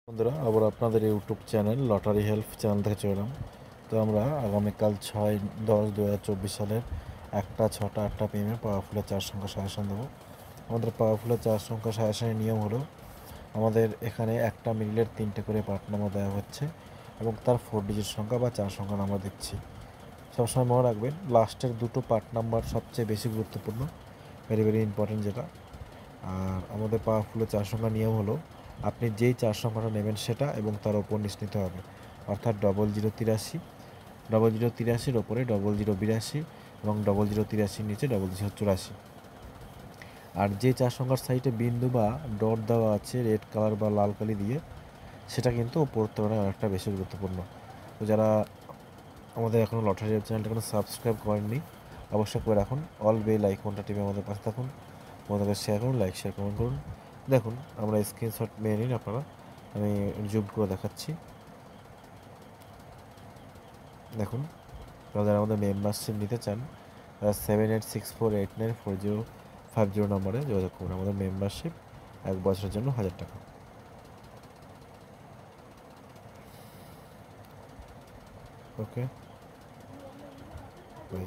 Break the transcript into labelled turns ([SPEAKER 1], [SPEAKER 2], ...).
[SPEAKER 1] বন্ধুরা, আবার আপনাদের YouTube channel lottery help channel থেকে চলে এলাম। তো আমরা আগামীকাল 6-10-2024 সালের 1টা, 6টা, 8টা PM পাওয়ারফুলের 4 সংখ্যা সাজেশন দেবো। আমাদের পাওয়ারফুলের 4 সংখ্যা সাজেশনের নিয়ম হলো, আমাদের এখানে একটা মিডলের 3টে করে পার্ট নাম্বার দেওয়া হচ্ছে এবং তার 4 ডিজিট সংখ্যা বা 4 সংখ্যা নাম্বার দিচ্ছি। সবসময় মনে রাখবেন, লাস্টের দুটো পার্ট নাম্বার সবচেয়ে বেশি গুরুত্বপূর্ণ, ভেরি ভেরি ইম্পর্টেন্ট যেটা। আর আমাদের পাওয়ারফুলের 4 সংখ্যার নিয়ম হলো, আপনি যেই 4 সংখ্যাটা নেবেন সেটা এবং তার ওপর নিচ নিতে হবে। অর্থাৎ 0083, 0083-র ওপরে 0082 এবং 0083-র নিচে 0084। আর যে 4 সংখ্যার সাইডে বিন্দু বা ডট দেওয়া আছে রেড কালার বা লাল কালি দিয়ে, সেটা কিন্তু ওপরের তুলনায় অনেকটা বেশি গুরুত্বপূর্ণ। তো যারা আমাদের এখনও লটারি চ্যানেলটা এখনো সাবস্ক্রাইব করেননি, অবশ্যই করে রাখুন। অল বেল আইকনটা টিপে আমাদের পাশে থাকুন, বন্ধুদের শেয়ার করুন, লাইক শেয়ার কমেন্ট করুন। দেখুন, আমরা স্ক্রিনশট নিয়ে নিন আপনারা, আমি জুম করে দেখাচ্ছি। দেখুন, যারা আমাদের মেম্বারশিপ নিতে চান তারা 7864894050 নম্বরে যোগাযোগ করুন। আমাদের মেম্বারশিপ 1 বছরের জন্য 1000 টাকা। ওকে, বাই।